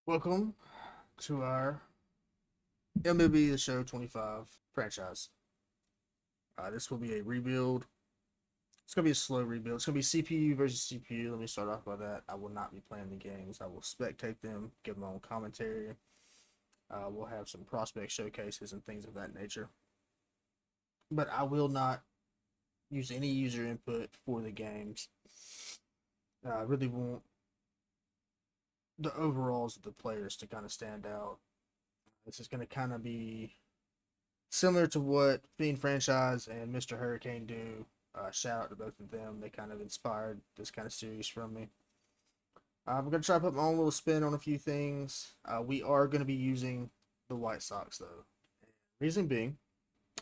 Welcome to our MLB The Show 25 franchise. This will be a rebuild. It's going to be a slow rebuild. It's going to be CPU versus CPU. Let me start off by that. I will not be playing the games. I will spectate them, give my own commentary. We'll have some prospect showcases and things of that nature. But I will not use any user input for the games. I really want the overalls of the players to kind of stand out. This is going to kind of be similar to what Fiend Franchise and Mr. Hurricane do. Shout out to both of them. They kind of inspired this kind of series from me. I'm going to try to put my own little spin on a few things. We are going to be using the White Sox, though. Reason being,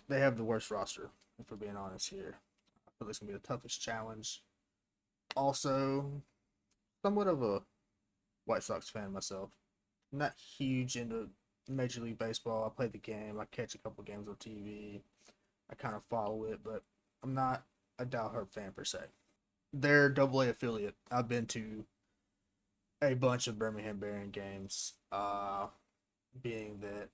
they have the worst roster, if we're being honest here. I feel it's going to be the toughest challenge. Also, somewhat of a White Sox fan myself. I'm not huge into Major League Baseball. I play the game. I catch a couple games on TV. I kind of follow it, but I'm not a diehard fan per se. They're AA affiliate. I've been to a bunch of Birmingham Barron games, being that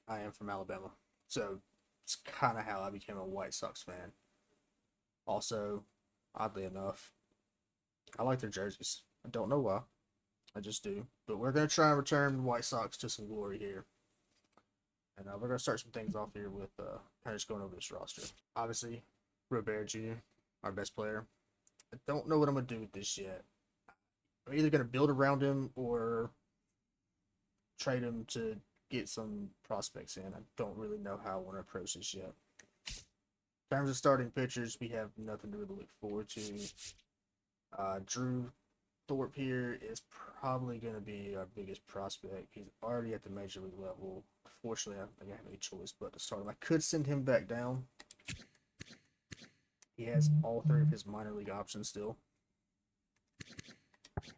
I am from Alabama. So it's kind of how I became a White Sox fan. Also, oddly enough, I like their jerseys. I don't know why. I just do. But we're going to try and return the White Sox to some glory here. And we're going to start some things off here with kind of just going over this roster. Obviously, Robert Jr., our best player. I don't know what I'm going to do with this yet. I'm either going to build around him or trade him to get some prospects in. I don't really know how I want to approach this yet. In terms of starting pitchers, we have nothing to really look forward to. Drew Thorpe here is probably going to be our biggest prospect. He's already at the major league level. Fortunately, I don't think I have any choice but to start him. I could send him back down. He has all three of his minor league options still.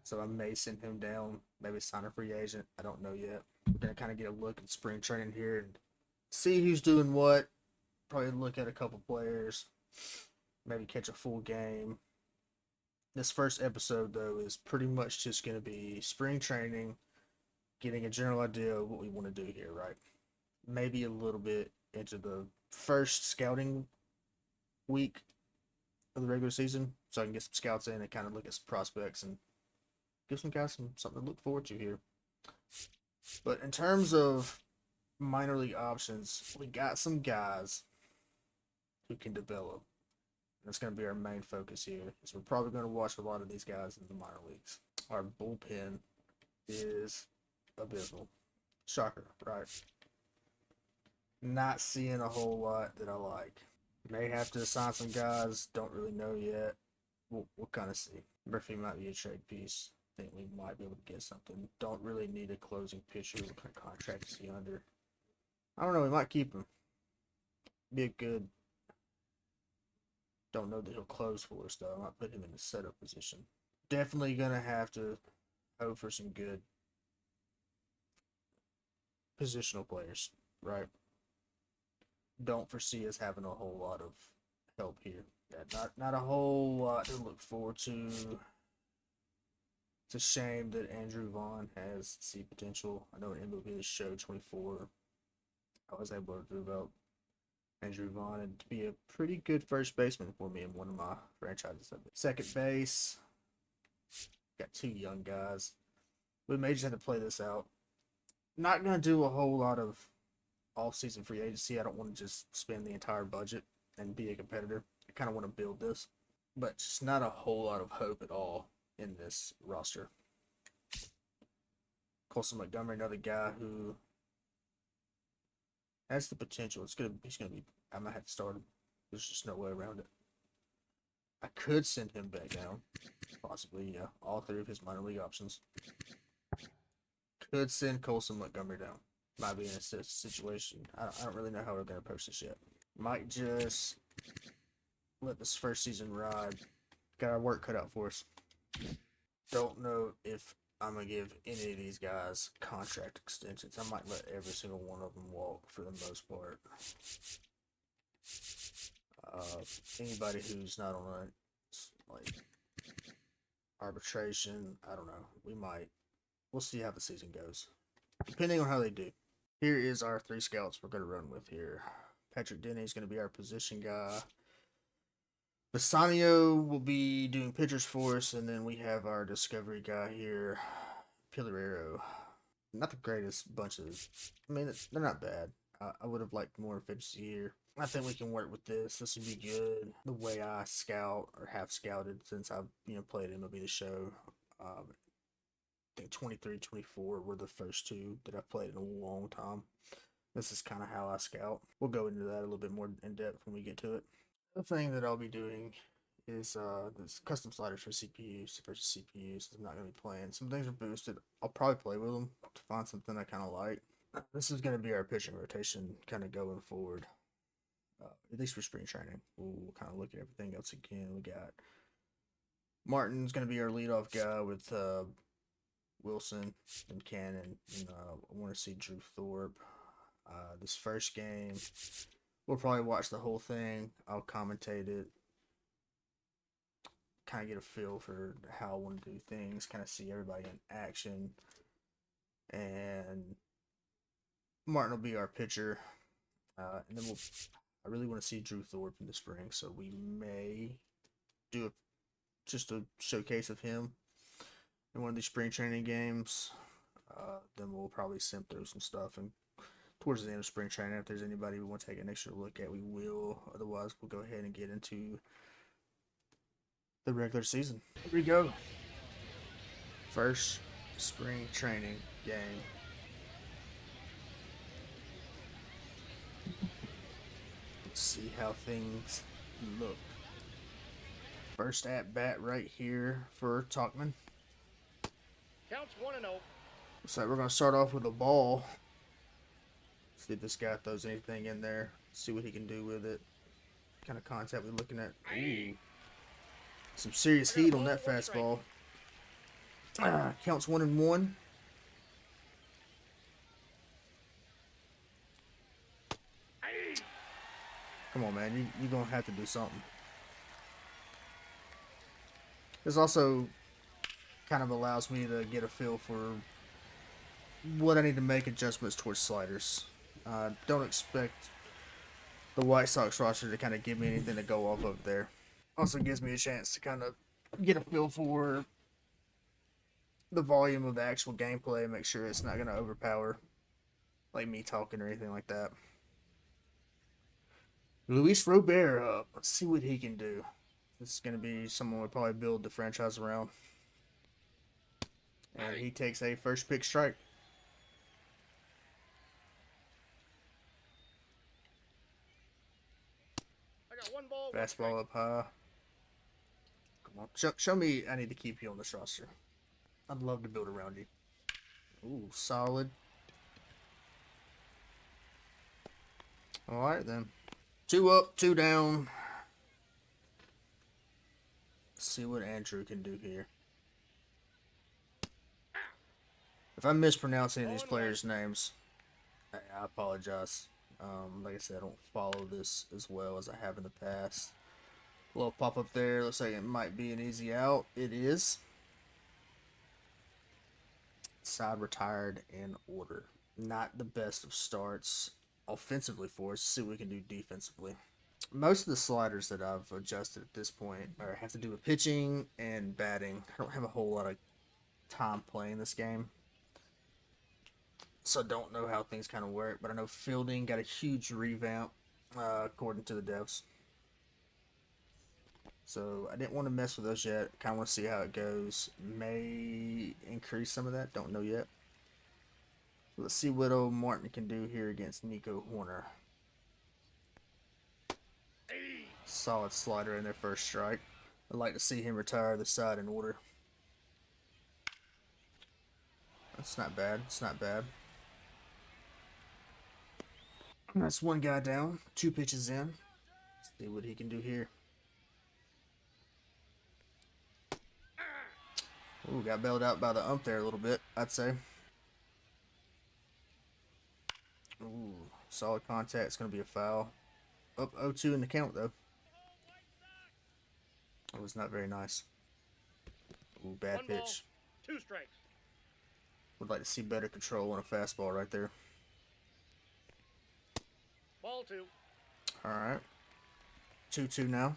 So I may send him down, maybe sign a free agent. I don't know yet. We're going to kind of get a look at spring training here and see who's doing what. Probably look at a couple players, maybe catch a full game. This first episode, though, is pretty much just going to be spring training, getting a general idea of what we want to do here, right? Maybe a little bit into the first scouting week of the regular season, so I can get some scouts in and kind of look at some prospects and give some guys something to look forward to here. But in terms of minor league options, we got some guys who can develop. That's going to be our main focus here. So we're probably going to watch a lot of these guys in the minor leagues. Our bullpen is abysmal. Shocker, right? Not seeing a whole lot that I like. May have to assign some guys. Don't really know yet. We'll kind of see. Murphy might be a trade piece. I think we might be able to get something. Don't really need a closing pitcher. What kind of contract is he under? I don't know. We might keep him. Be a good. Don't know that he'll close for us, though. I might put him in the setup position. Definitely going to have to hope for some good positional players, right? Don't foresee us having a whole lot of help here. Yeah, not a whole lot to look forward to. It's a shame that Andrew Vaughn has C potential. I know in MLB The Show 24, I was able to develop Andrew Vaughn and to be a pretty good first baseman for me in one of my franchises. Second base, got two young guys. We may just have to play this out. Not going to do a whole lot of off-season free agency. I don't want to just spend the entire budget and be a competitor. I kind of want to build this, but just not a whole lot of hope at all in this roster. Colson Montgomery, another guy who has the potential. He's gonna be. I might have to start him. There's just no way around it. I could send him back down, possibly. Yeah, all three of his minor league options. Could send Colson Montgomery down. Might be in a situation. I don't really know how we're gonna approach this yet. Might just let this first season ride. Got our work cut out for us. Don't know if I'm going to give any of these guys contract extensions. I might let every single one of them walk for the most part. Anybody who's not on a, like, arbitration, I don't know. We might we'll see how the season goes, depending on how they do. Here is our 3 scouts we're going to run with here. Patrick Denny is going to be our position guy. Basanio will be doing pitchers for us, and then we have our discovery guy here, Pilarero. Not the greatest bunch of. I mean, they're not bad. I would have liked more efficiency here. I think we can work with this. This would be good. The way I scout or have scouted since I've played MLB The Show. I think 23, 24 were the first 2 that I've played in a long time. This is kind of how I scout. We'll go into that a little bit more in depth when we get to it. The thing that I'll be doing is this custom sliders for CPUs versus CPUs. I'm not going to be playing. Some things are boosted. I'll probably play with them to find something I kind of like. This is going to be our pitching rotation kind of going forward. At least for spring training. We'll kind of look at everything else again. We got Martin's going to be our leadoff guy with Wilson and Cannon. And, I want to see Drew Thorpe. This first game, we'll probably watch the whole thing. I'll commentate it. Kind of get a feel for how I want to do things. Kind of see everybody in action. And Martin will be our pitcher. And then I really want to see Drew Thorpe in the spring, so we may do just a showcase of him in one of these spring training games. Then we'll probably simp through some stuff, and towards the end of spring training, if there's anybody we want to take an extra look at, we will. Otherwise, we'll go ahead and get into the regular season. Here we go. First spring training game. Let's see how things look. First at bat right here for Talkman. Counts 1-0. So we're going to start off with a ball. See if this guy throws anything in there. See what he can do with it. What kind of contact we're looking at. Ooh. Some serious heat on that fastball. Counts 1-1. Come on, man. You're going to have to do something. This also kind of allows me to get a feel for what I need to make adjustments towards sliders. Don't expect the White Sox roster to kind of give me anything to go off of there. Also gives me a chance to kind of get a feel for the volume of the actual gameplay, make sure it's not going to overpower like me talking or anything like that. Luis Robert up. Let's see what he can do. This is going to be someone we'll probably build the franchise around. And he takes a first pick strike. I got 1 ball. Fastball up high. Come on. Show me I need to keep you on this roster. I'd love to build around you. Ooh, solid. Alright then. 2 up, 2 down. Let's see what Andrew can do here. If I mispronounce any of these players' names, I apologize. Like I said, I don't follow this as well as I have in the past. A little pop up there. Looks like it might be an easy out. It is. Side retired in order. Not the best of starts offensively for us. See what we can do defensively. Most of the sliders that I've adjusted at this point have to do with pitching and batting. I don't have a whole lot of time playing this game, so I don't know how things kind of work, but I know fielding got a huge revamp according to the devs. So I didn't want to mess with those yet. Kind of want to see how it goes. May increase some of that. Don't know yet. Let's see what old Martin can do here against Nico Horner. Solid slider in their first strike. I'd like to see him retire the side in order. That's not bad. It's not bad. That's 1 guy down. 2 pitches in. Let's see what he can do here. Ooh, got bailed out by the ump there a little bit, I'd say. Ooh, solid contact. It's going to be a foul. Up 0-2 in the count, though. It was not very nice. Ooh, bad 1 ball, pitch. 2 strikes. Would like to see better control on a fastball right there. Ball 2. All right. 2-2 now.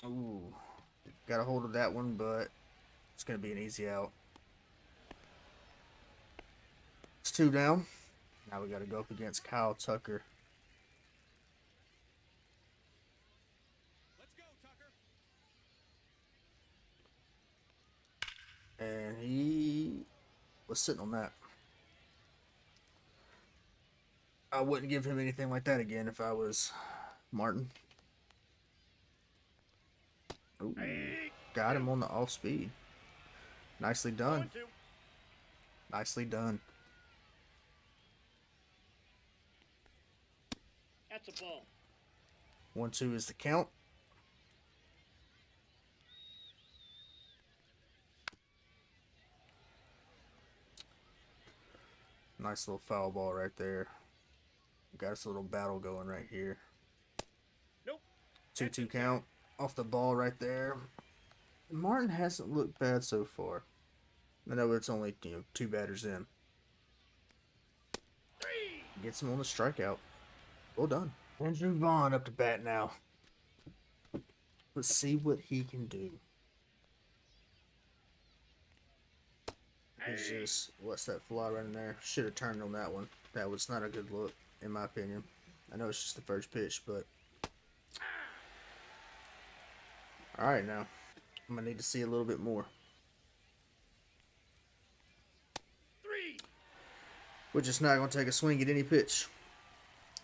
Ooh. Got a hold of that one, but it's going to be an easy out. It's 2 down. Now we got to go up against Kyle Tucker. Let's go, Tucker. And he was sitting on that. I wouldn't give him anything like that again if I was Martin. Ooh, got him on the off speed. Nicely done. 1-2. Nicely done. That's a ball. 1-2 is the count. Nice little foul ball right there. Got us a little battle going right here. Nope. 2-2 count. Off the ball right there. Martin hasn't looked bad so far. I know it's only 2 batters in. 3. Gets him on the strikeout. Well done. Andrew Vaughn up to bat now. Let's see what he can do. He's just, what's that fly right in there? Should have turned on that one. That was not a good look, in my opinion. I know it's just the first pitch, but. Alright, now. I'm going to need to see a little bit more. 3. We're just not going to take a swing at any pitch.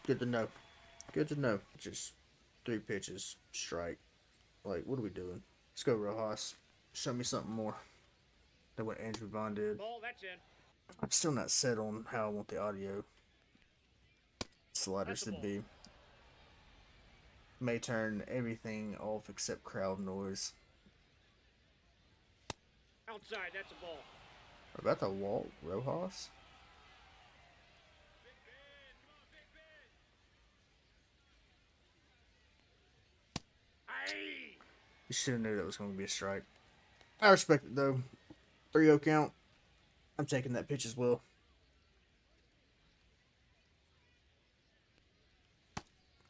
Good to know. Good to know. Just 3 pitches, strike. Like, what are we doing? Let's go, Rojas. Show me something more than what Andrew Vaughn did. Ball, that's in. I'm still not set on how I want the audio sliders to be. May turn everything off except crowd noise. Outside, that's a ball. We're about to walk Rojas. Aye. You should have knew that was going to be a strike. I respect it though. 3-0 count. I'm taking that pitch as well.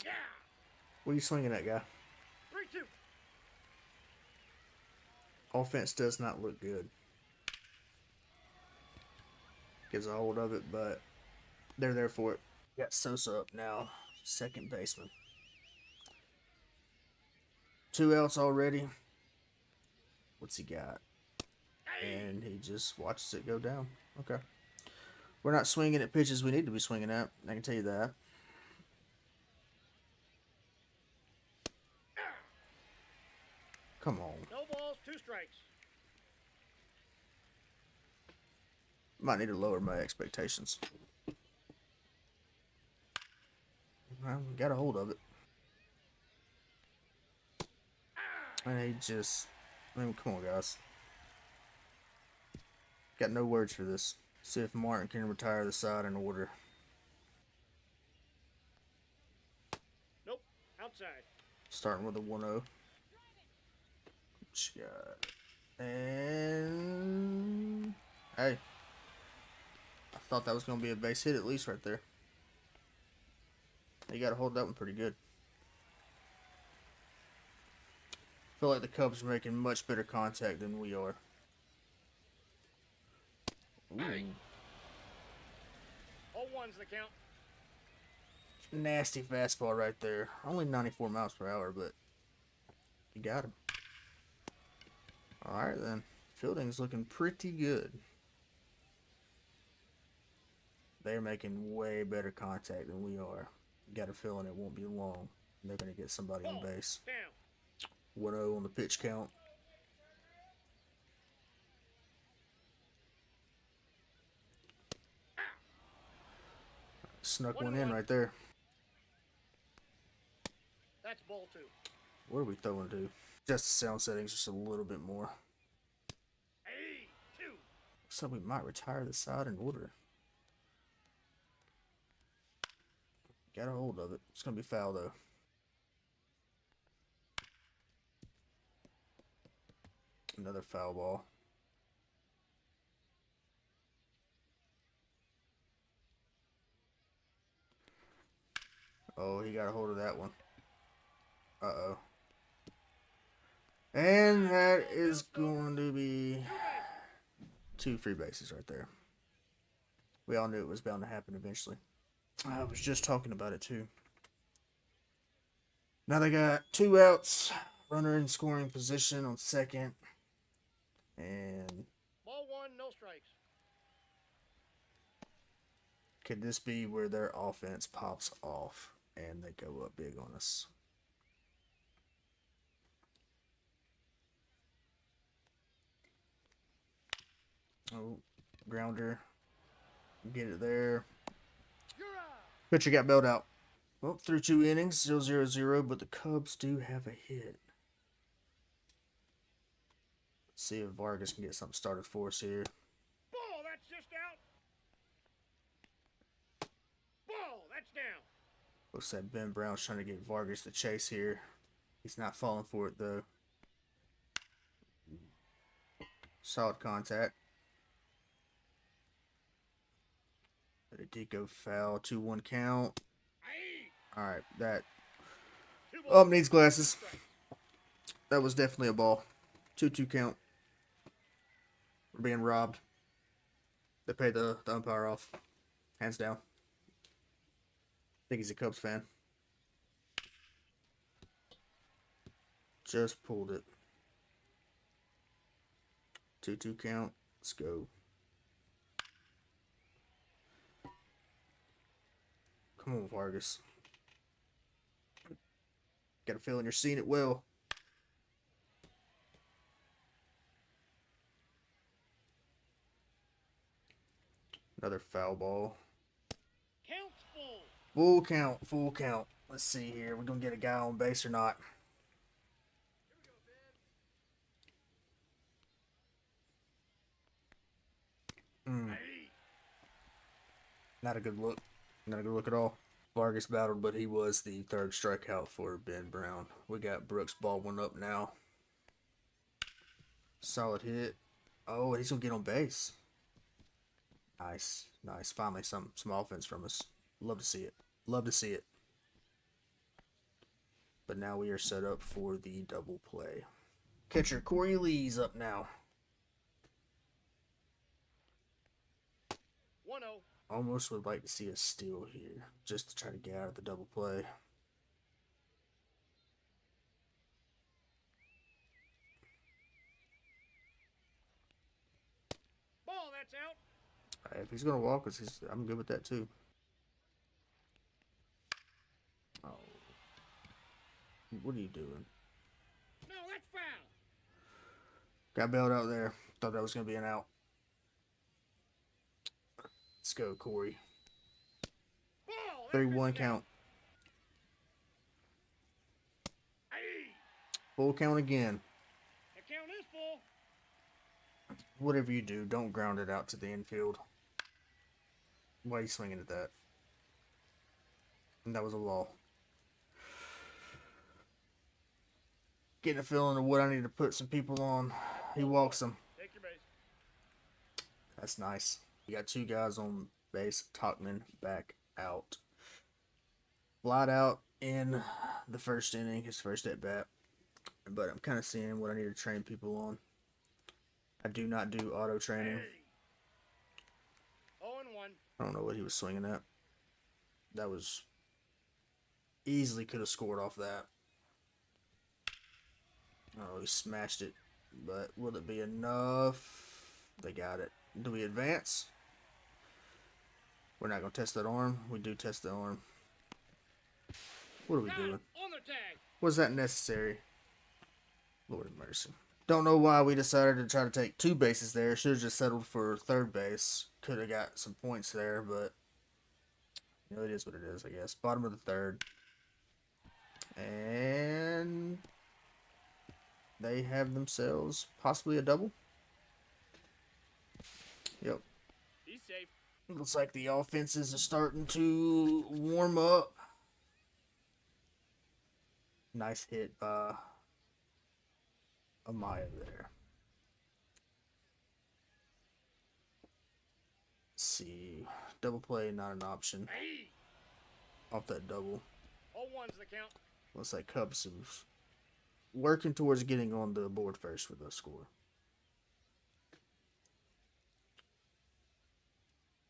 Yeah. What are you swinging at, guy? 3-2. Offense does not look good. Gets a hold of it, but they're there for it. Got Sosa up now, second baseman. 2 outs already. What's he got? And he just watches it go down. Okay. We're not swinging at pitches we need to be swinging at. I can tell you that. Come on. No balls, 2 strikes. Might need to lower my expectations. Well, we got a hold of it. And he just... I mean, come on, guys. Got no words for this. See if Martin can retire the side in order. Nope. Outside. Starting with a 1-0. What you got? And... Hey. I thought that was going to be a base hit at least right there. You got to hold that one pretty good. I feel like the Cubs are making much better contact than we are. Ooh. All 1's the count. Nasty fastball right there. Only 94 miles per hour, but you got him. Alright then. Fielding's looking pretty good. They're making way better contact than we are. Got a feeling it won't be long. They're going to get somebody on base. Down. 1-0 on the pitch count. Snuck one in right there. That's ball 2. What are we throwing to? Just the sound settings just a little bit more. Hey, 2. Looks like we might retire the side in order. Got a hold of it. It's going to be foul though. Another foul ball. Oh, he got a hold of that one. Uh-oh. And that is going to be 2 free bases right there. We all knew it was bound to happen eventually. I was just talking about it too. Now they got 2 outs, runner in scoring position on second, and Ball 1, no strikes. could this be where their offense pops off and they go up big on us? Oh, grounder. Get it there. You're out. Pitcher got bailed out. Well, through 2 innings, 0-0-0, but the Cubs do have a hit. Let's see if Vargas can get something started for us here. Ball, that's just out. Ball, that's down. Looks like Ben Brown's trying to get Vargas the chase here. He's not falling for it, though. Solid contact. But it did go foul. 2-1 count. Alright, that needs glasses. That was definitely a ball. 2-2 count. We're being robbed. They paid the umpire off. Hands down. I think he's a Cubs fan. Just pulled it. 2-2 count. Let's go. Come on, Vargas. Got a feeling you're seeing it well. Another foul ball. Count's full. Full count, full count. Let's see here. We're going to get a guy on base or not. Not a good look. Not a good look at all. Vargas battled, but he was the 3rd strikeout for Ben Brown. We got Brooks Baldwin up now. Solid hit. Oh, he's going to get on base. Nice. Nice. Finally, some offense from us. Love to see it. Love to see it. But now we are set up for the double play. Catcher Corey Lee's up now. 1-0. Almost would like to see a steal here, just to try to get out of the double play. Ball, that's out. If he's going to walk us, I'm good with that too. Oh. What are you doing? No, that's foul. Got bailed out there. Thought that was going to be an out. Let's go, Corey. Ball, 3-1 count. Full count again. The count is full. Whatever you do, don't ground it out to the infield. Why are you swinging at that? And that was a ball. Getting a feeling of what I need to put some people on. He walks them. Take your base. That's nice. You got 2 guys on base. Talkman back out. Flat out in the 1st inning, his first at bat. But I'm kind of seeing what I need to train people on. I do not do auto training. 0-1. I don't know what he was swinging at. That was easily could have scored off that. Oh, he smashed it. But will it be enough? They got it. Do we advance? We're not going to test that arm. We do test the arm. What are we doing? On the tag. Was that necessary? Lord have mercy. Don't know why we decided to try to take 2 bases there. Should have just settled for 3rd base. Could have got some points there, but you know, it is what it is, I guess. Bottom of the 3rd. And they have themselves possibly a double. Yep. He's safe. Looks like the offenses are starting to warm up. Nice hit by Amaya there. Let's see. Double play, not an option. Off that double. 1's the count. Looks like Cubs is working towards getting on the board first with the score.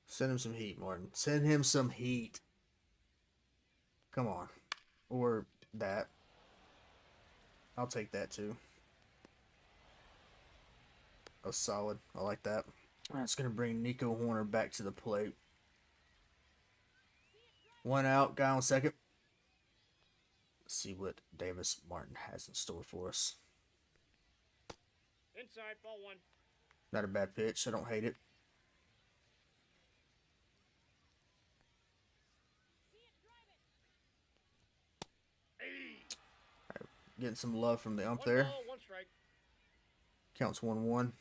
Send him some heat, Martin. Send him some heat. Come on. Or that. I'll take that too. Oh, solid. I like that. That's going to bring Nico Horner back to the plate. 1 out, guy on second. Let's see what Davis Martin has in store for us. Inside, ball 1. Not a bad pitch. I don't hate it. Getting some love from the ump 1 there. ball, 1 strike. Counts 1-1.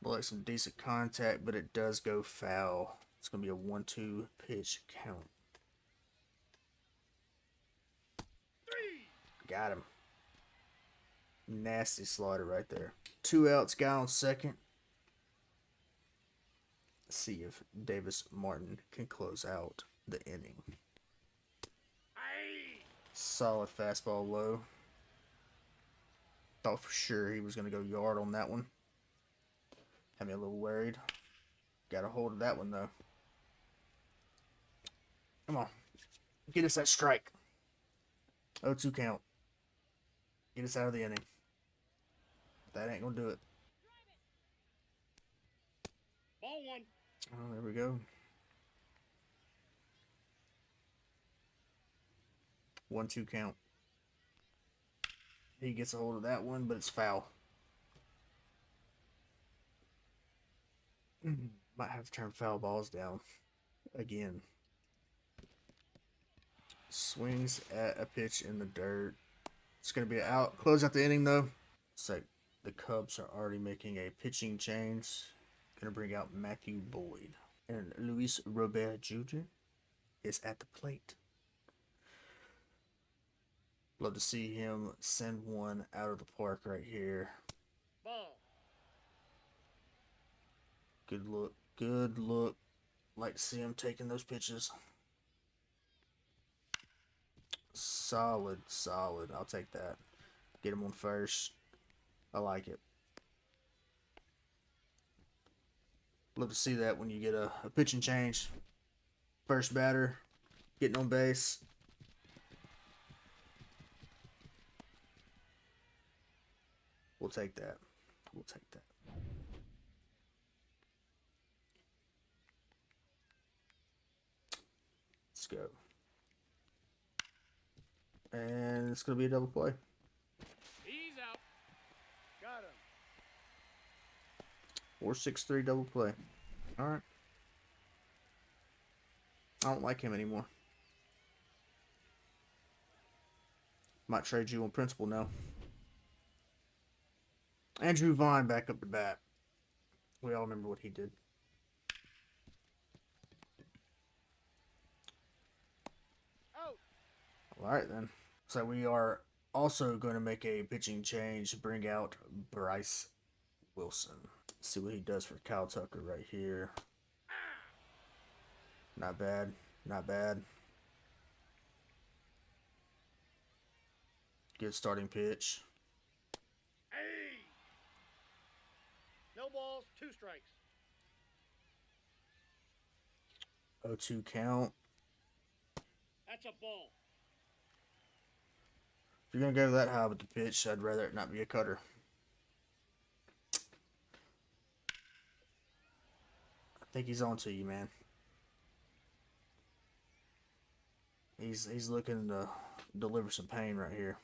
Like some decent contact, but it does go foul. It's going to be a 1-2 pitch count. 3. Got him. Nasty slider right there. 2 outs, guy on second. Let's see if Davis Martin can close out the inning. Aye. Solid fastball low. Thought for sure he was going to go yard on that one. Had me a little worried. Got a hold of that one though. Come on. Get us that strike. 0-2 count. Get us out of the inning. That ain't going to do it. Ball 1. Oh, there we go. 1-2 count. He gets a hold of that one, but it's foul. Might have to turn foul balls down again. Swings at a pitch in the dirt. It's going to be out. Close out the inning, though. It's like the Cubs are already making a pitching change. Going to bring out Matthew Boyd. And Luis Robert Jr. is at the plate. Love to see him send one out of the park right here. Ball. Good look. Good look. Like to see him taking those pitches. Solid, solid. I'll take that. Get him on first. I like it. Love to see that when you get a pitching change. First batter, getting on base. We'll take that. We'll take that. Let's go. And it's going to be a double play. He's out. Got him. 4-6-3 double play. All right. I don't like him anymore. Might trade you on principle now. Andrew Vaughn back up to bat. We all remember what he did. Out. All right, then. So we are also going to make a pitching change. Bring out Bryce Wilson. See what he does for Kyle Tucker right here. Not bad. Not bad. Good starting pitch. Hey. No balls, 2 strikes. 0-2 count. That's a ball. If you're going to go that high with the pitch, I'd rather it not be a cutter. I think he's on to you, man. He's looking to deliver some pain right here.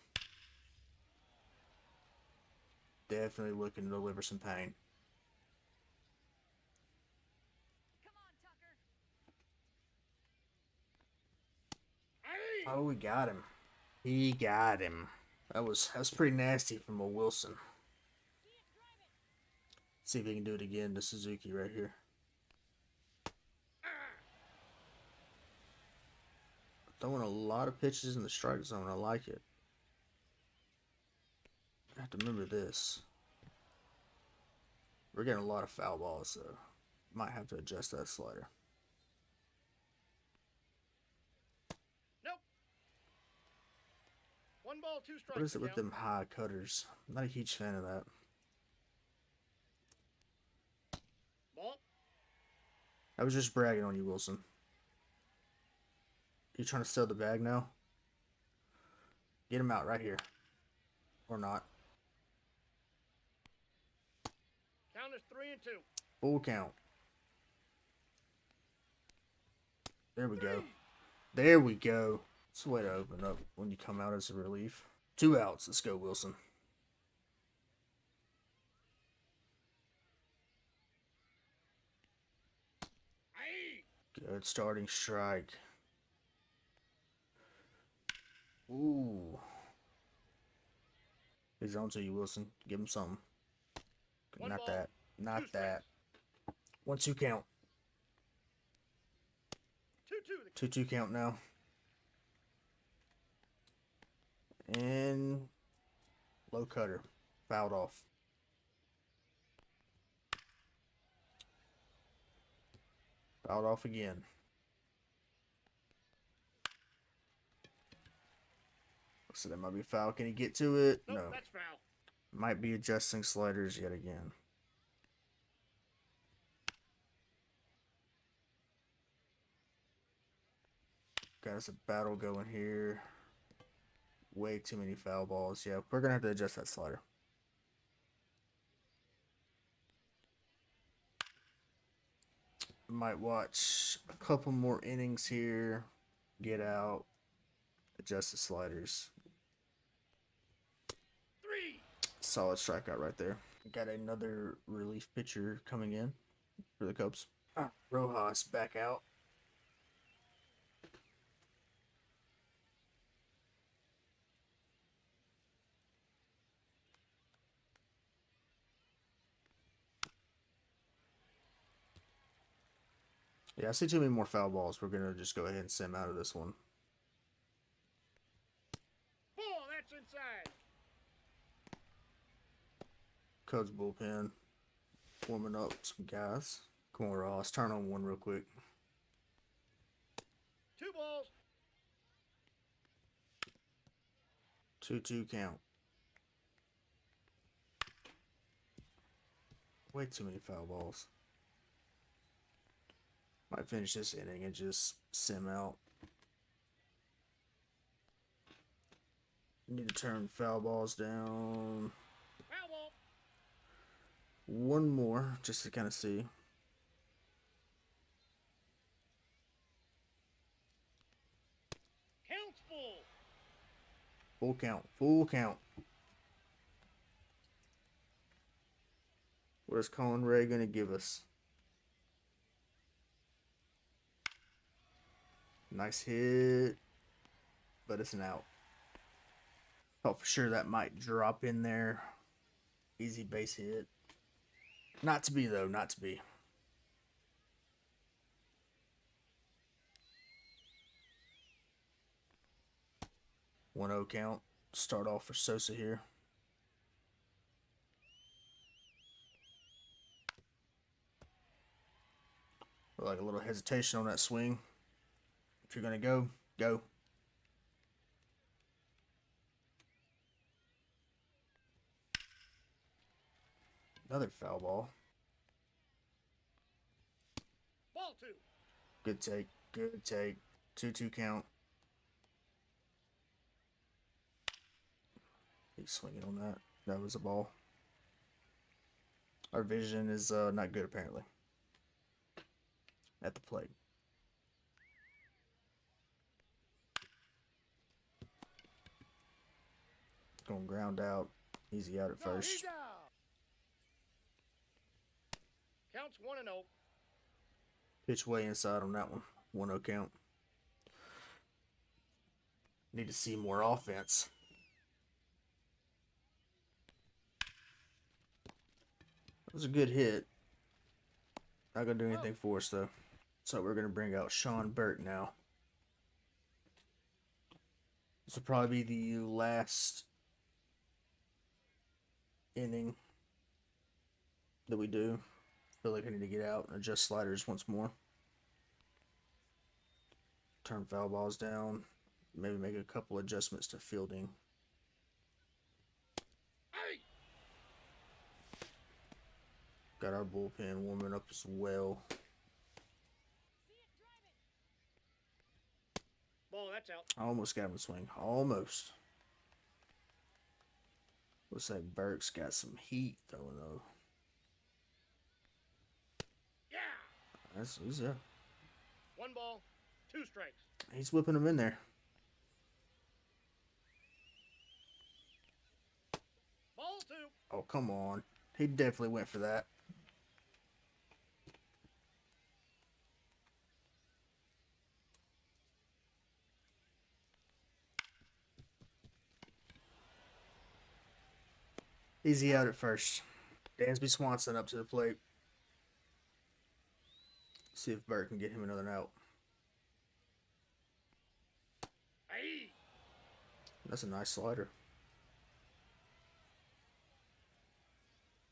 Definitely looking to deliver some pain. Come on, Tucker. Hey. Oh, we got him. He got him. That was pretty nasty from a Wilson. See if he can do it again to Suzuki right here. Throwing a lot of pitches in the strike zone. I like it. I have to remember this. We're getting a lot of foul balls, so might have to adjust that slider. Nope. 1 ball, 2 strikes. What is it the with count. them high cutters? I'm not a huge fan of that. Ball. I was just bragging on you, Wilson. You trying to steal the bag now? Get him out right here. Or not. Count is 3-2. Full count. There we go. There we go. It's a way to open up when you come out as a relief. 2 outs. Let's go, Wilson. Aye. Good starting strike. Ooh. He's on to you, Wilson. Give him something. One Not ball, that. Not 2 that. strikes. 1-2 count. 2-2. 2-2 count now. And low cutter. Fouled off. Fouled off again. So that might be foul. Can he get to it? Nope, No. that's foul. Might be adjusting sliders yet again. Got us a battle going here. Way too many foul balls. Yeah, we're going to have to adjust that slider. Might watch a couple more innings here. Get out. Adjust the sliders. 3. Solid strikeout right there. Got another relief pitcher coming in for the Cubs. Rojas back out. Yeah, I see too many more foul balls. We're going to just go ahead and send him out of this one. Ball, that's inside. Cubs bullpen. Warming up some guys. Come on, Ross. Turn on one real quick. 2 balls. 2-2 count. Way too many foul balls. Might finish this inning and just sim out. Need to turn foul balls down. Foul ball. One more just to kind of see. Counts full. Full count. Full count. What is Colin Ray going to give us? Nice hit. But it's an out. Thought for sure that might drop in there. Easy base hit. Not to be, though. Not to be. 1-0 count. Start off for Sosa here. Like a little hesitation on that swing. If you're going to go, go. Another foul ball. Ball 2. Good take. Good take. 2-2 count. He's swinging on that. That was a ball. Our vision is not good, apparently. At the plate. Going ground out. Easy out at No, first. he's out. Counts 1-0. Pitch way inside on that one. 1-0 count. Need to see more offense. That was a good hit. Not going to do anything for us, though. So we're going to bring out Sean Burt now. This will probably be the last inning. that we do. Feel like I need to get out and adjust sliders once more. Turn foul balls down. Maybe make a couple adjustments to fielding. Hey! Got our bullpen warming up as well. Ball, that's out. I almost got him to swing. Almost. Looks like Burke's got some heat throwing though. Yeah! He's, yeah. 1 ball, 2 strikes. He's whipping them in there. Ball 2. Oh, come on. He definitely went for that. Easy out at first. Dansby Swanson up to the plate. See if Burke can get him another out. Hey! That's a nice slider.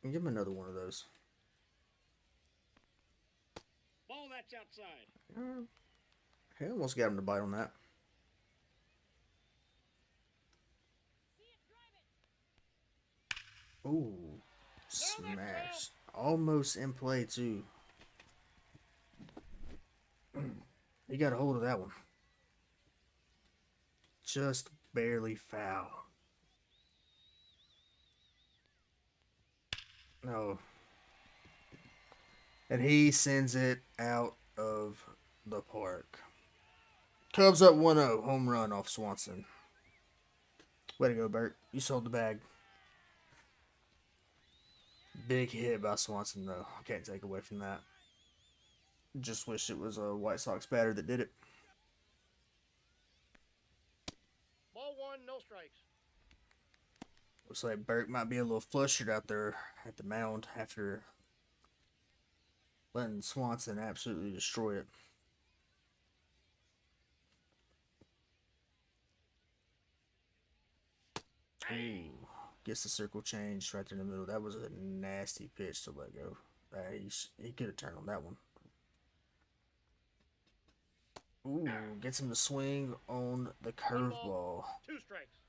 Give him another one of those. Ball, that's outside. He almost got him to bite on that. Ooh, smash. Almost in play, too. He got a hold of that one. Just barely foul. No. And he sends it out of the park. Cubs up 1-0. Home run off Swanson. Way to go, Bert. You sold the bag. Big hit by Swanson, though. Can't take away from that. Just wish it was a White Sox batter that did it. Ball 1, no strikes. Looks like Burke might be a little flustered out there at the mound after letting Swanson absolutely destroy it. Ooh, gets the circle changed right there in the middle. That was a nasty pitch to let go. He could have turned on that one. Ooh, gets him to swing on the curveball. 2 strikes.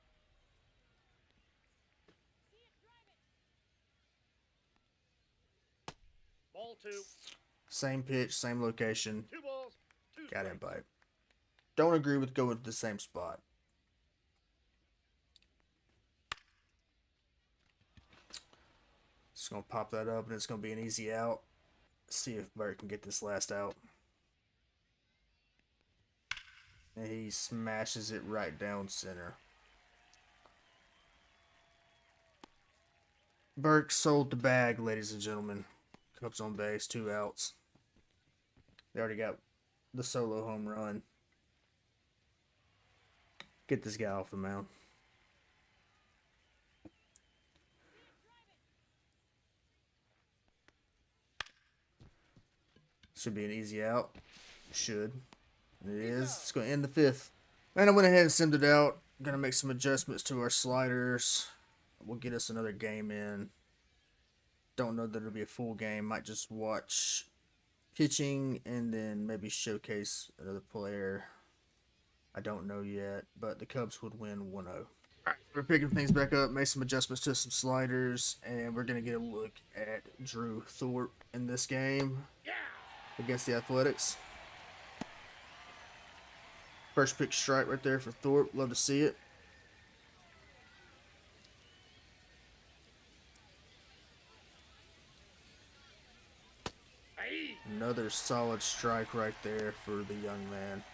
Ball 2. Same pitch, same location. 2 balls, 2 Got strikes. him bite. Don't agree with going to the same spot. Just gonna pop that up and it's gonna be an easy out. See if Burt can get this last out. And he smashes it right down center. Burke sold the bag, ladies and gentlemen. Cubs on base, 2 outs. They already got the solo home run. Get this guy off the mound. Should be an easy out. Should. It is. It's going to end the 5th. And I went ahead and simmed it out. Going to make some adjustments to our sliders. We'll get us another game in. Don't know that it'll be a full game. Might just watch pitching and then maybe showcase another player. I don't know yet, but the Cubs would win 1-0. Alright, we're picking things back up, made some adjustments to some sliders, and we're going to get a look at Drew Thorpe in this game against the Athletics. First pick strike right there for Thorpe. Love to see it. Another solid strike right there for the young man.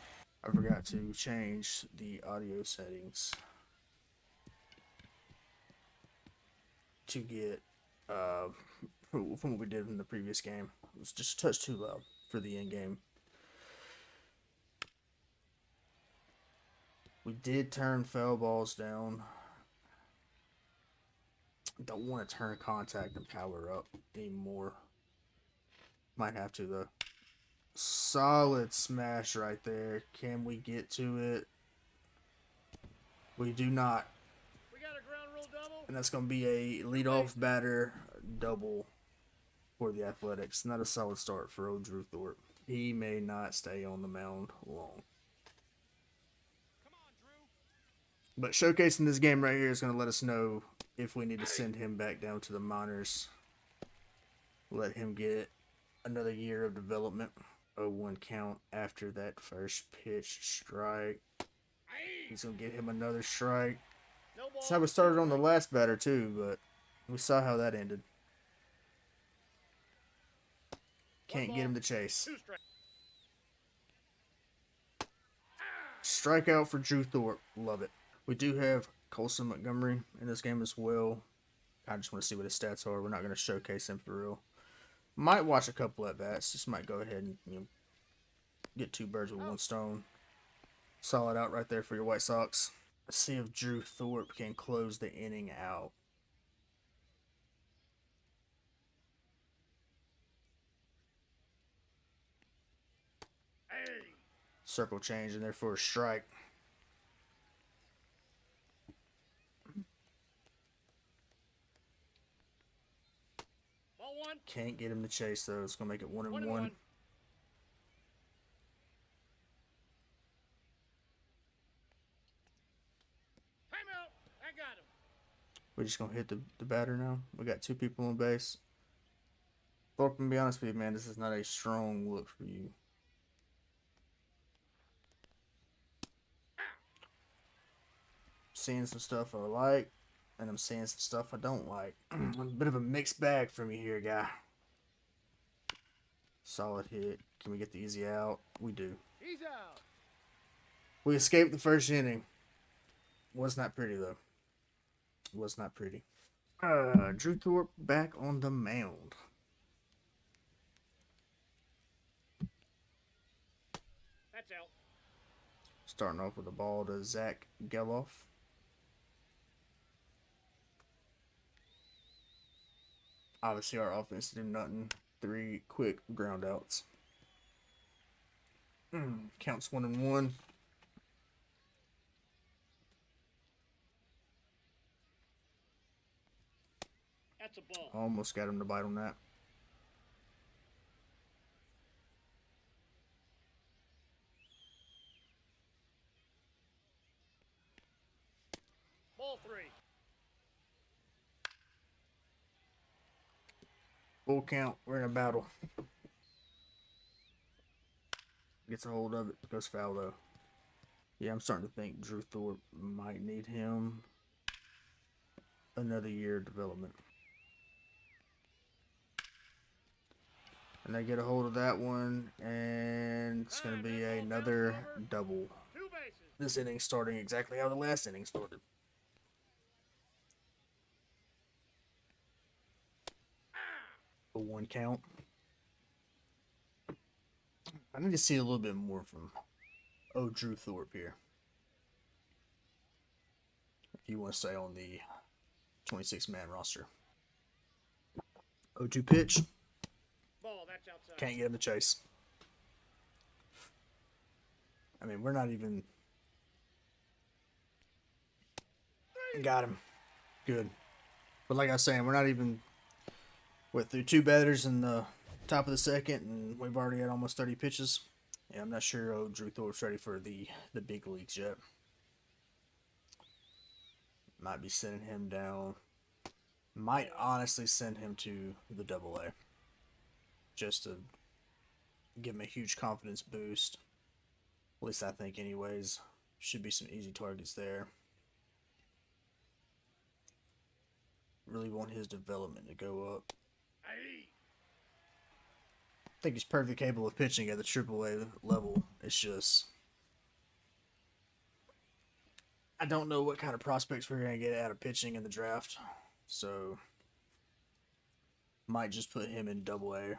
I forgot to change the audio settings to get from what we did in the previous game. It was just a touch too loud for the end game. We did turn foul balls down. Don't want to turn contact and power up anymore. Might have to though. Solid smash right there. Can we get to it? We do not. We got a ground rule double. And that's going to be a leadoff batter double for the Athletics. Not a solid start for old Drew Thorpe. He may not stay on the mound long. But showcasing this game right here is going to let us know if we need to send him back down to the minors. Let him get another year of development. 0-1 count after that first pitch strike. He's going to get him another strike. No ball. That's how we started on the last batter too, but we saw how that ended. Can't get him to chase. 2 strikes. Strikeout for Drew Thorpe. Love it. We do have Colson Montgomery in this game as well. I just want to see what his stats are. We're not going to showcase him for real. Might watch a couple at bats. Just might go ahead and get 2 birds with 1 stone. Solid out right there for your White Sox. Let's see if Drew Thorpe can close the inning out. Hey. Circle change in there for a strike. Ball 1. Can't get him to chase though. It's gonna make it 1-1. 1-1. Timeout. I got him. We're just gonna hit the batter now. We got 2 people on base. Thorpe, to be honest with you, man, this is not a strong look for you. Seeing some stuff I like, and I'm seeing some stuff I don't like. A bit of a mixed bag for me here, guy. Solid hit. Can we get the easy out? We do. He's out. We escaped the first inning. Was not pretty though. Was not pretty. Drew Thorpe back on the mound. That's out. Starting off with the ball to Zach Geloff. Obviously, our offense did nothing. 3 quick ground outs. Counts 1-1. That's a ball. Almost got him to bite on that. Ball 3. Full count. We're in a battle. Gets a hold of it. Goes foul though. Yeah, I'm starting to think Drew Thorpe might need him another year of development. And they get a hold of that one, and it's going to be another double. 2 bases. This inning starting exactly how the last inning started. A 1 count. I need to see a little bit more from Drew Thorpe here. If you want to stay on the 26-man roster. 0-2 pitch. Ball. That's outside. Can't get him to chase. I mean, we're not even... Got him. Good. But like I was saying, we're not even... Went through 2 batters in the top of the second, and we've already had almost 30 pitches. Yeah, I'm not sure Drew Thorpe's ready for the big leagues yet. Might be sending him down. Might honestly send him to the AA. Just to give him a huge confidence boost. At least I think anyways. Should be some easy targets there. Really want his development to go up. Hey. I think he's perfectly capable of pitching at the AAA level. It's just... I don't know what kind of prospects we're going to get out of pitching in the draft. So... Might just put him in AA.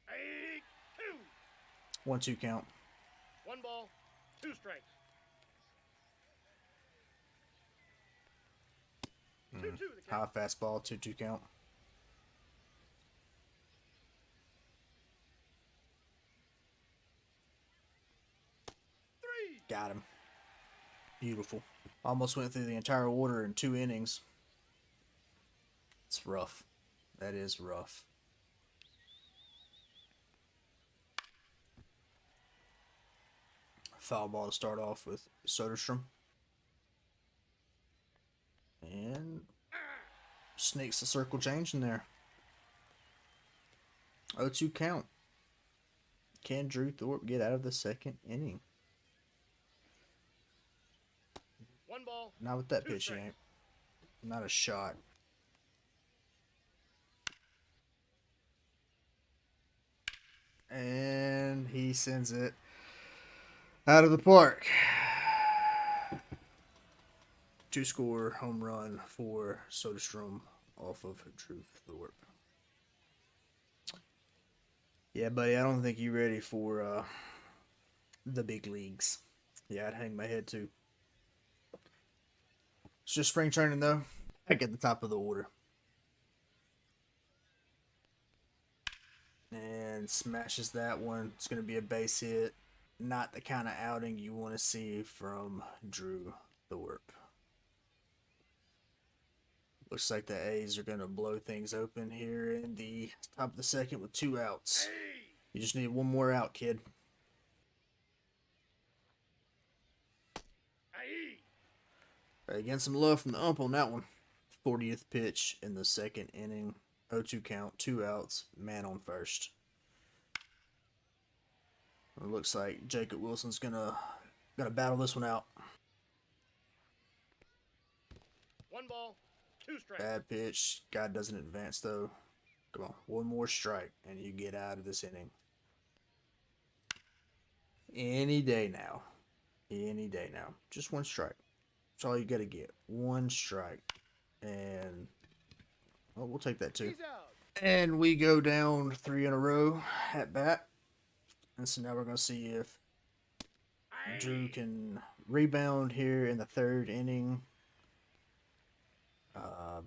Hey. 2. 1-2 count. 1 ball. 2 strikes. 2-2 the High count. fastball, 2-2 count. 3. Got him. Beautiful. Almost went through the entire order in 2 innings. It's rough. That is rough. Foul ball to start off with Soderstrom. And sneaks the circle change in there. 0-2 count. Can Drew Thorpe get out of the second inning? 1 ball. Not with that 2 pitch, he strikes. ain't. Not a shot. And he sends it out of the park. 2-score home run for Soderstrom off of Drew Thorpe. Yeah, buddy, I don't think you're ready for the big leagues. Yeah, I'd hang my head too. It's just spring training though. Back at the top of the order. And smashes that one. It's going to be a base hit. Not the kind of outing you want to see from Drew Thorpe. Looks like the A's are going to blow things open here in the top of the second with 2 outs. Hey. You just need one more out, kid. Aye. Right, getting some love from the ump on that one. 40th pitch in the second inning. 0-2 count, 2 outs, man on first. It looks like Jacob Wilson's gonna battle this one out. 1 ball. 2 strikes. Bad pitch. Guy doesn't advance though. Come on, one more strike and you get out of this inning. Any day now. Any day now. Just 1 strike. That's all you gotta get. 1 strike. And well, we'll take that too. He's out. And we go down 3 in a row at bat. And so now we're going to see if Aye. Drew can rebound here in the 3rd inning. I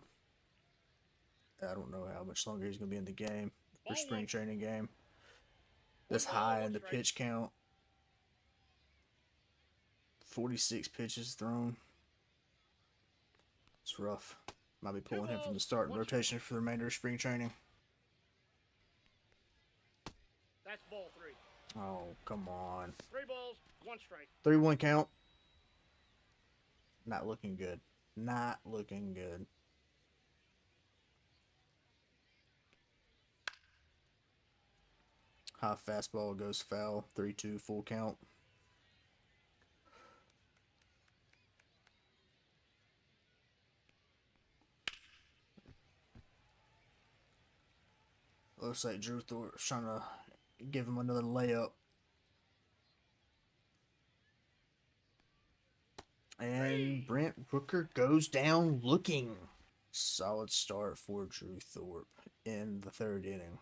don't know how much longer he's going to be in the game. For Ball spring 1. training game. This 1 ball, high 1 in the strike. pitch count. 46 pitches thrown. It's rough. Might be pulling him from the starting 1 rotation for the remainder of spring training. That's ball 3. Oh, come on. 3 balls. 1 strike. 3-1 count. Not looking good. Not looking good. High fastball goes foul. 3-2 full count. Looks like Drew Thorpe's trying to give him another layup. And Brent Rooker goes down looking. Solid start for Drew Thorpe in the 3rd inning.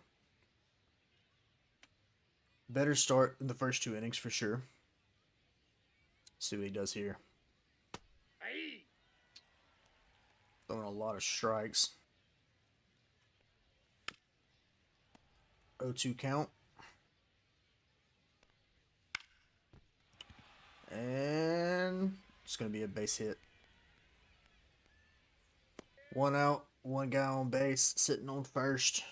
Better start in the first 2 innings for sure. See what he does here. Aye. Throwing a lot of strikes. 0-2 count. And it's going to be a base hit. 1 out, 1 guy on base, sitting on first.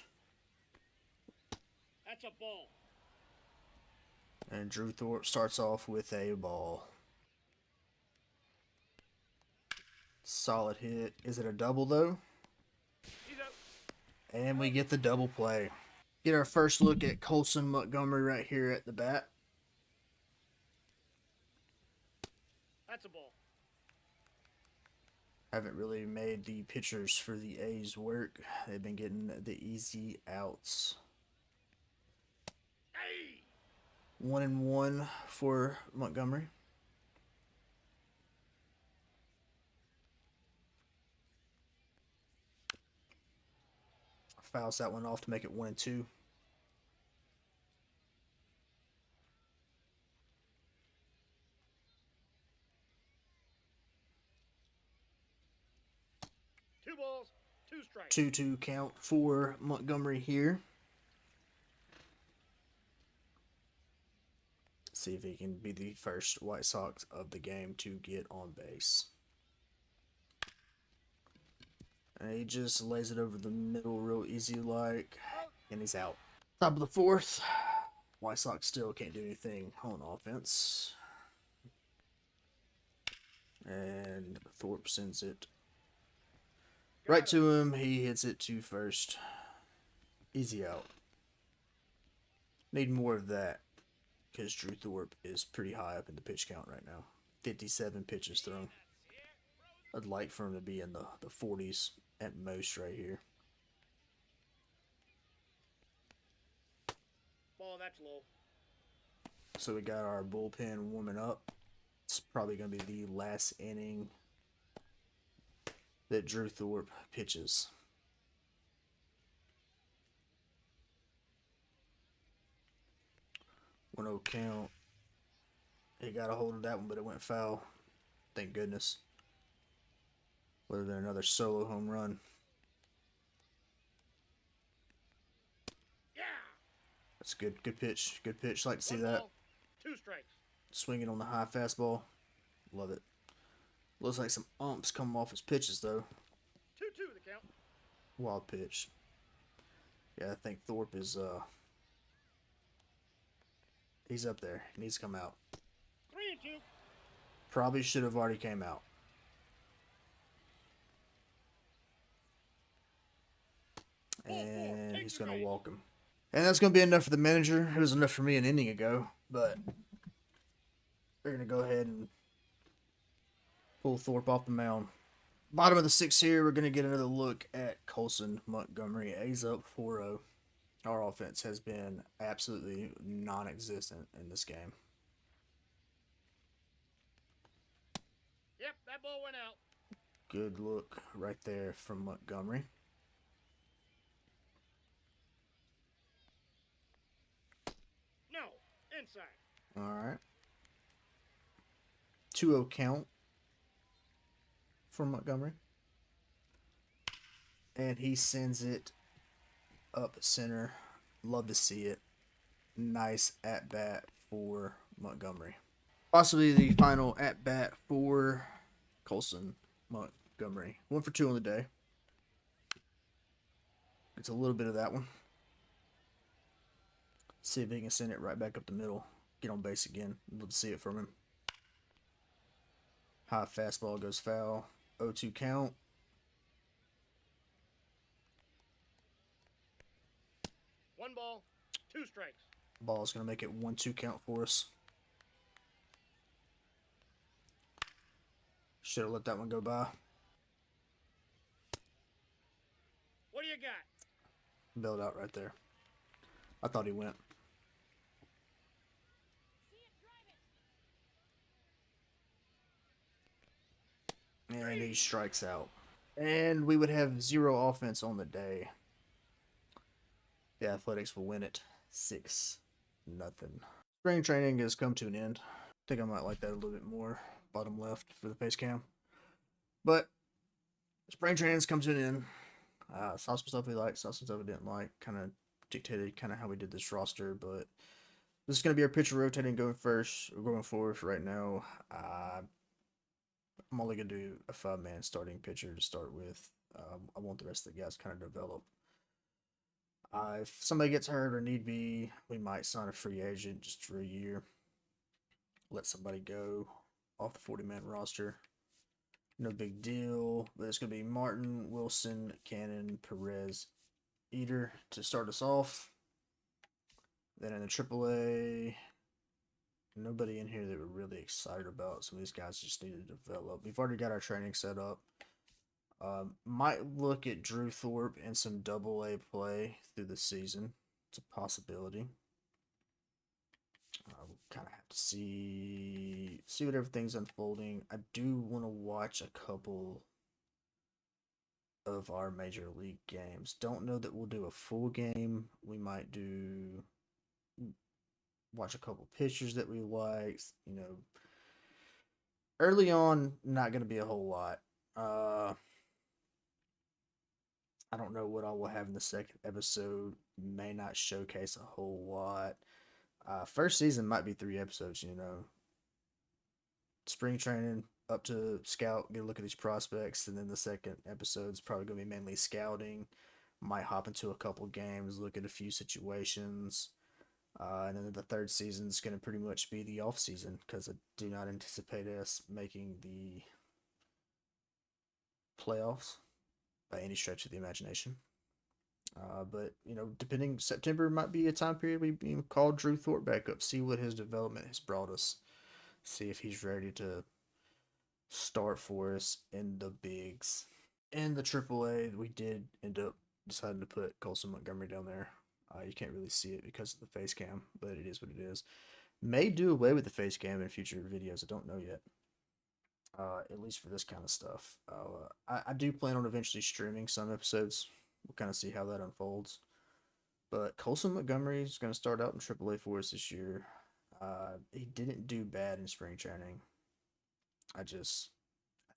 That's a ball. And Drew Thorpe starts off with a ball. Solid hit. Is it a double though? He's out. And we get the double play. Get our first look at Colson Montgomery right here at the bat. That's a ball. Haven't really made the pitchers for the A's work. They've been getting the easy outs. Aye. 1-1 for Montgomery. Fouls that one off to make it 1-2. Two balls, 2 strikes. 2-2 count for Montgomery here. See if he can be the first White Sox of the game to get on base. And he just lays it over the middle real easy like, and he's out. Top of the fourth. White Sox still can't do anything on offense. And Thorpe sends it right to him. He hits it to first. Easy out. Need more of that because Drew Thorpe is pretty high up in the pitch count right now. 57 pitches thrown. I'd like for him to be in the 40s at most right here. Ball, that's low. So we got our bullpen warming up. It's probably going to be the last inning that Drew Thorpe pitches. 1-0 count. He got a hold of that one, but it went foul. Thank goodness. Would have been another solo home run. Yeah. That's good. Good pitch. Good pitch. Like to see One that. ball, 2 strikes. Swinging on the high fastball. Love it. Looks like some umps coming off his pitches, though. 2-2 the count. Wild pitch. Yeah, I think Thorpe is, he's up there. He needs to come out. 3-2. Probably should have already came out. And he's going to walk him. And that's going to be enough for the manager. It was enough for me an inning ago, but they're going to go ahead and pull Thorpe off the mound. Bottom of the sixth here, we're going to get another look at Colson Montgomery. He's up 4-0. Our offense has been absolutely non-existent in this game. Yep, that ball went out. Good look right there from Montgomery. No, inside. All right. 2-0 count from Montgomery. And he sends it up center. Love to see it. Nice at-bat for Montgomery. Possibly the final at-bat for Colson Montgomery. 1 for 2 on the day. Gets a little bit of that one. See if he can send it right back up the middle. Get on base again. Love to see it from him. High fastball goes foul. 0-2 count. One ball, 2 strikes. Ball's going to make it 1-2 count for us. Should have let that one go by. What do you got? Bailed out right there. I thought he went. And he strikes out. And we would have 0 offense on the day. The Athletics will win it 6-0. Spring training has come to an end. I think I might like that a little bit more. Bottom left for the face cam. But spring training's come to an end. Saw some stuff we liked, saw some stuff we didn't like. Kind of dictated kind of how we did this roster. But this is going to be our pitcher rotating going forward right now. I'm only going to do a 5-man starting pitcher to start with. I want the rest of the guys kind of develop. If somebody gets hurt or need be, we might sign a free agent just for a year. Let somebody go off the 40-man roster. No big deal. But it's going to be Martin, Wilson, Cannon, Perez, Eater to start us off. Then in the AAA, nobody in here that we're really excited about. Some of these guys just need to develop. We've already got our training set up. Might look at Drew Thorpe and some AA play through the season. It's a possibility. We'll kind of have to see what everything's unfolding. I do want to watch a couple of our major league games. Don't know that we'll do a full game. We might watch a couple pictures that we like. You know, early on, not going to be a whole lot. I don't know what I will have in the second episode. May not showcase a whole lot. First season might be 3 episodes, you know. Spring training, up to scout, get a look at these prospects, and then the second episode is probably going to be mainly scouting. Might hop into a couple games, look at a few situations, and then the third season is going to pretty much be the off season because I do not anticipate us making the playoffs by any stretch of the imagination. But depending, September might be a time period we call Drew Thorpe back up, see what his development has brought us, see if he's ready to start for us in the bigs. In the AAA, we did end up deciding to put Colson Montgomery down there. You can't really see it because of the face cam, but it is what it is. May do away with the face cam in future videos. I don't know yet. At least for this kind of stuff. I do plan on eventually streaming some episodes. We'll kind of see how that unfolds. But Colson Montgomery is going to start out in AAA for us this year. He didn't do bad in spring training. I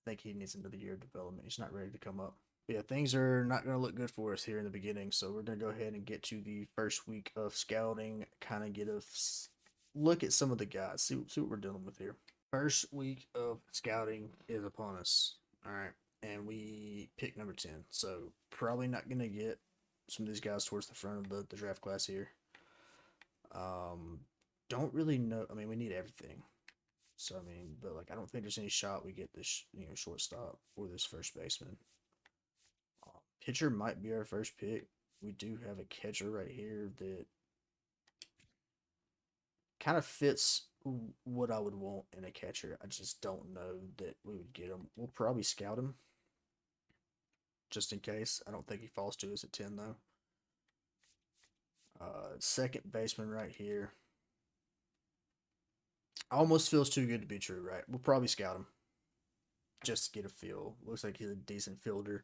think he needs another year of development. He's not ready to come up. But yeah, things are not going to look good for us here in the beginning. So we're going to go ahead and get to the first week of scouting, kind of get a look at some of the guys, see what we're dealing with here. First week of scouting is upon us. All right. And we pick number 10. So probably not going to get some of these guys towards the front of the draft class here. Don't really know. I mean, we need everything. So, I mean, but like, I don't think there's any shot we get this, shortstop or this first baseman. Pitcher might be our first pick. We do have a catcher right here that kind of fits what I would want in a catcher. I just don't know that we would get him. We'll probably scout him just in case. I don't think he falls to us at 10 though. Second baseman right here. Almost feels too good to be true, right? We'll probably scout him just to get a feel. Looks like he's a decent fielder,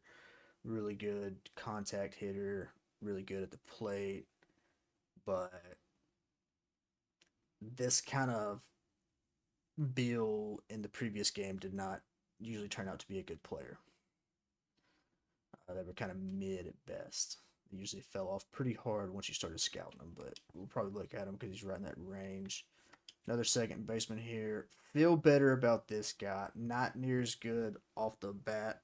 really good contact hitter, really good at the plate, but this kind of Bill in the previous game did not usually turn out to be a good player. They were kind of mid at best. They usually fell off pretty hard once you started scouting them, but we'll probably look at him because he's right in that range. Another second baseman here. Feel better about this guy. Not near as good off the bat.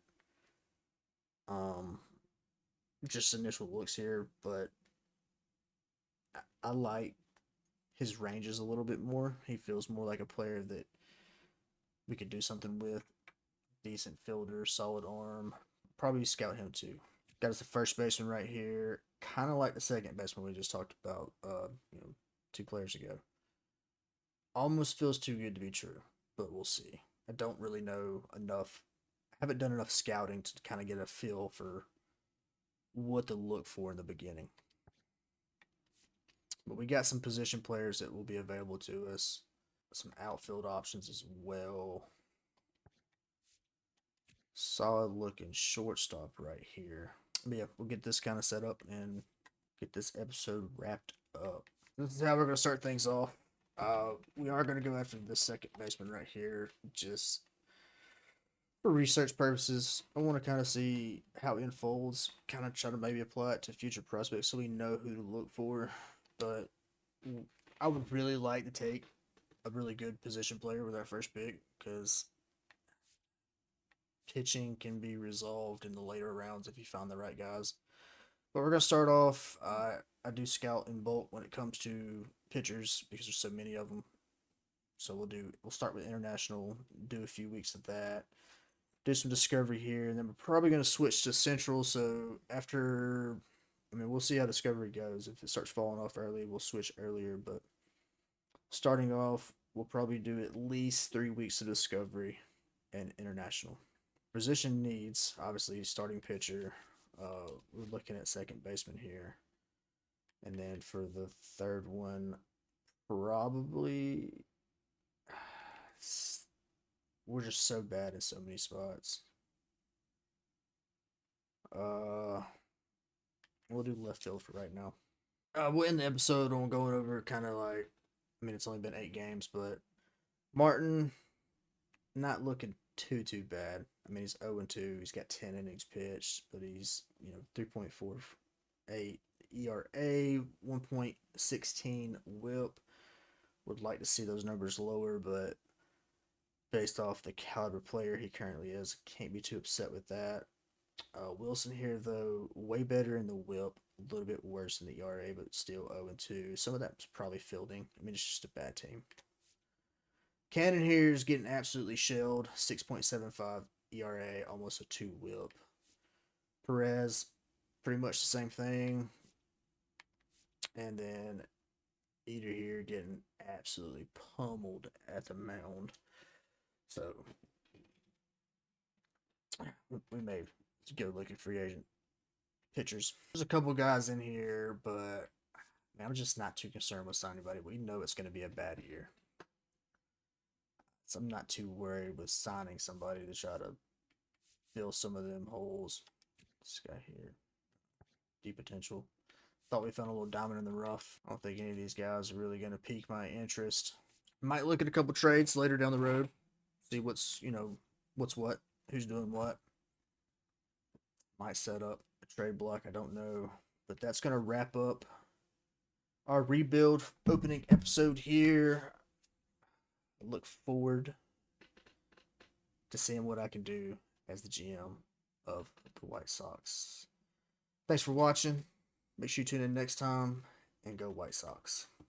Just initial looks here, but I like his ranges a little bit more. He feels more like a player that we could do something with. Decent fielder, solid arm. Probably scout him too. Got us the first baseman right here. Kind of like the second baseman we just talked about, 2 players ago. Almost feels too good to be true, but we'll see. I don't really know enough. I haven't done enough scouting to kind of get a feel for what to look for in the beginning. But we got some position players that will be available to us. Some outfield options as well. Solid looking shortstop right here. But yeah, we'll get this kind of set up and get this episode wrapped up. This is how we're going to start things off. We are going to go after the second baseman right here, just for research purposes. I want to kind of see how it unfolds, kind of try to maybe apply it to future prospects so we know who to look for. But I would really like to take a really good position player with our first pick because pitching can be resolved in the later rounds if you find the right guys. But we're going to start off. I do scout in bulk when it comes to pitchers because there's so many of them. So we'll start with international, do a few weeks of that, do some discovery here, and then we're probably going to switch to central. So we'll see how discovery goes. If it starts falling off early, we'll switch earlier. But starting off, we'll probably do at least 3 weeks of discovery and international. Position needs, obviously, starting pitcher. We're looking at second baseman here. And then for the third one, probably we're just so bad in so many spots. We'll do left field for right now. We'll end the episode on going over kind of like, it's only been 8 games, but Martin not looking too bad. He's 0-2. He's got 10 innings pitched, but he's 3.48 ERA, 1.16 WHIP. Would like to see those numbers lower, but based off the caliber player he currently is. Can't be too upset with that. Wilson here, though, way better in the whip, a little bit worse in the ERA, but still 0-2. Some of that's probably fielding. I mean, it's just a bad team. Cannon here is getting absolutely shelled. 6.75 ERA, almost a 2 whip. Perez, pretty much the same thing. And then Eater here getting absolutely pummeled at the mound. So we may go look at free agent pitchers. There's a couple guys in here, but man, I'm just not too concerned with signing anybody. We know it's going to be a bad year. So I'm not too worried with signing somebody to try to fill some of them holes. This guy here, deep potential. Thought we found a little diamond in the rough. I don't think any of these guys are really going to pique my interest. Might look at a couple trades later down the road. See what's, what's what, who's doing what. Might set up a trade block, I don't know. But that's going to wrap up our rebuild opening episode here. I look forward to seeing what I can do as the GM of the White Sox. Thanks for watching. Make sure you tune in next time and go White Sox.